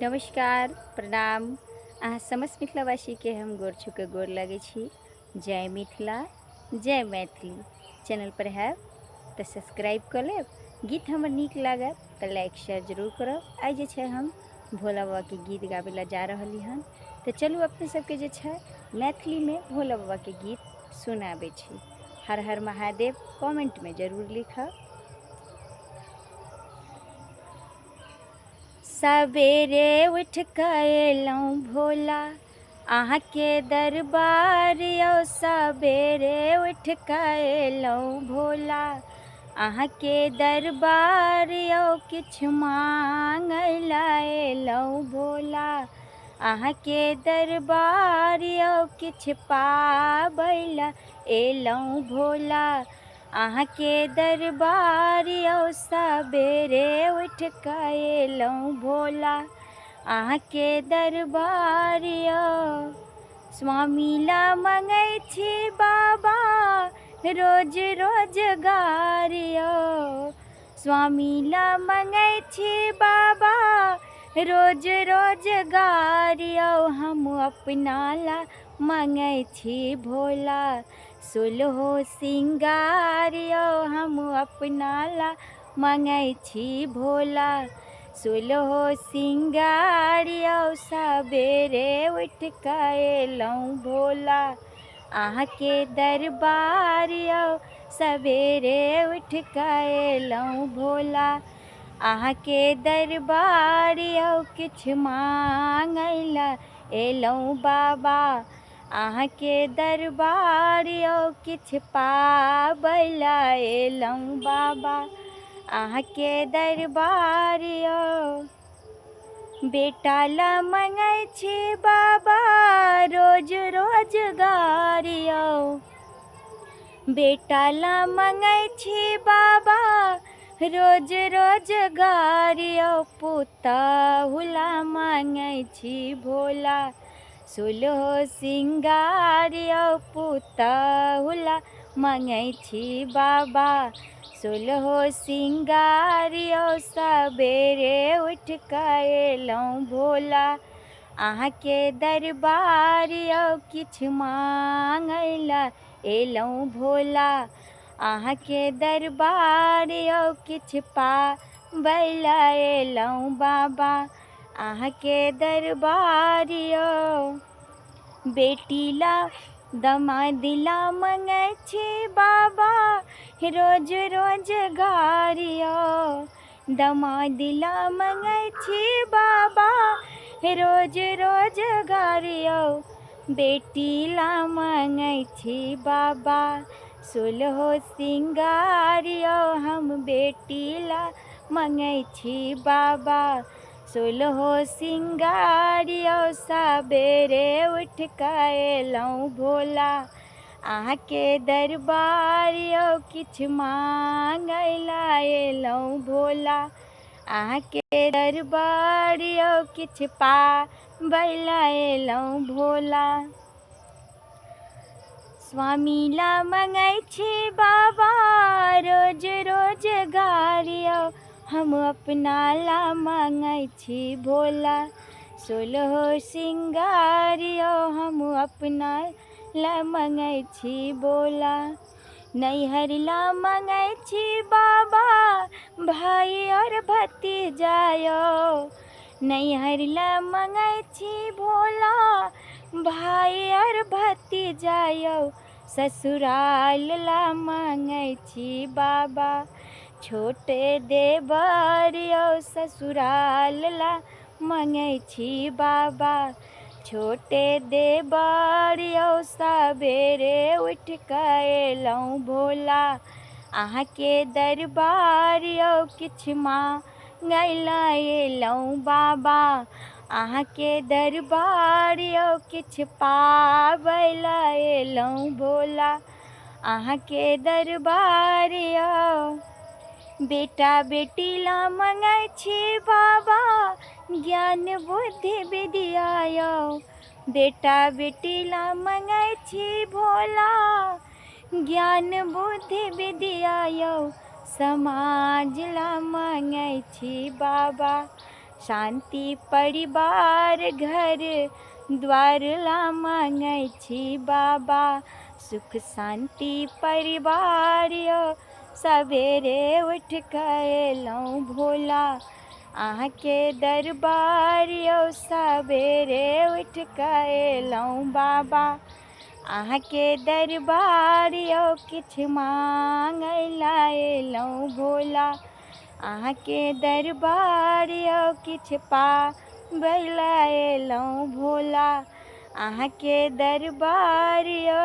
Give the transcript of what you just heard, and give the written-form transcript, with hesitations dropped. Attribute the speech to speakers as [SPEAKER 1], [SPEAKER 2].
[SPEAKER 1] नमस्कार, प्रणाम। अहाँ समस्त मिथिलावासी के हम गोर छू के गोर लगै छी। जय मिथिला, जय मैथिली। चैनल पर है तो सब्सक्राइब कर लेब। गीत हमर नीक लागत तो लाइक शेयर जरूर करब। आइ जे छै हम भोला बाबा के गीत गाबै ला जा रहली हन। तो चलू अपने सबके जे छै मैथिली में भोला बाबा के गीत सुनाबै छी। हर हर महादेव कमेंट में जरूर लिखब। सवेरे उठ के अयलहुँ भोला अहाँ के दरबार यौ। सवेरे उठ के अयलहुँ भोला अहाँ के दरबार यौ। किछु मांगै ला अयलहुँ भोला अहाँ के दरबार यौ। किछु पाबै ला अयलहुँ भोला अहाँ के दरबार यौ। सवेरे उठ के अयलहुँ भोला अहाँ के दरबार यौ। स्वामी ला मंगै छी बाबा रोज रोजगार यौ। स्वामी ला मंगै छी बाबा रोज रोजगार यौ। हम अपना ला मंगै छी भोला सोलहो सिंगार यौ। हम अपना ला मंगै छी भोला सोलहो सिंगार यौ। सवेरे उठ के अयलहुँ भोला अहाँ के दरबार यौ। सवेरे उठ के अयलहुँ भोला अहाँ के दरबार यौ। किछु मांगै ला अयलहुँ बाबा अहाँ के दरबार यौ। किछु पाबै ला अयलहुँ बाबा अहाँ के दरबार यौ। बेटा ला मंगै छी बाबा रोज रोजगार यौ। बेटा ला मंगै छी बाबा रोज रोजगार यौ। पुतहु ला मंगै छी भोला सोलहो सिंगार यौ। पुतहु ला मंगै छी बाबा सोलहो सिंगार यौ। सवेरे उठ के अयलहुँ भोला अहाँ के दरबार यौ। किछु मांगै ला अयलहुँ भोला अहाँ के दरबार यौ। किछु पाबै ला अयलहुँ बाबा अहाँ के दरबार यौ। बेटी ला दमाद ला मंगै छी बाबा रोज रोजगार यौ। दमाद ला मंगै छी बाबा रोज रोजगार यौ। बेटी ला मंगै छी बाबा सोलहो सिंगार यौ। हम बेटी ला मंगै छी बाबा सोलहो सिंगार यौ। सवेरे उठ के अयलहुँ भोला अहाँ के दरबार यौ। किछु मांगै ला अयलहुँ भोला अहाँ के दरबार यौ। किछु पाबै ला अयलहुँ भोला। स्वामी ला मंगै छी बाबा रोज रोजगार यौ। हम अपना ला मंगै छी भोला सोलहो सिंगार यौ। हम अपना ला मंगै छी भोला। नैहर ला मंगै छी बाबा भाई और भतीजा यौ। नैहर ला मंगै छी भोला भाई और भतीजा यौ। ससुराल ला मंगै छी बाबा छोटे देवर यौ। ससुराल ला मंगै छी बाबा छोटे देवर यौ। सवेरे उठ के अयलहुँ भोला अहाँ के दरबार यौ। किछु मांगै ला अयलहुँ बाबा अहाँ के दरबार यौ। किछु पाबै ला अयलहुँ भोला अहाँ के दरबार यौ। बेटा बेटी ला मंगै छी बाबा ज्ञान बुद्धि विद्या यौ। बेटा बेटी ला मंगै छी भोला ज्ञान बुद्धि विद्या यौ। समाज ला मंगै छी बाबा शांति परिवार घर द्वार ला मांगै छी बाबा। सुख शांति परिवार यौ सवेरे उठ के अयलहुँ भोला। अहाँके दरबार यौ सवेरे उठ के अयलहुँ बाबा। अहाँके दरबार यौ किछु मांगै ला अयलहुँ भोला। अहाँके दरबार यौ किछु पाबै ला अयलहुँ भोला। अहाँके दरबार यौ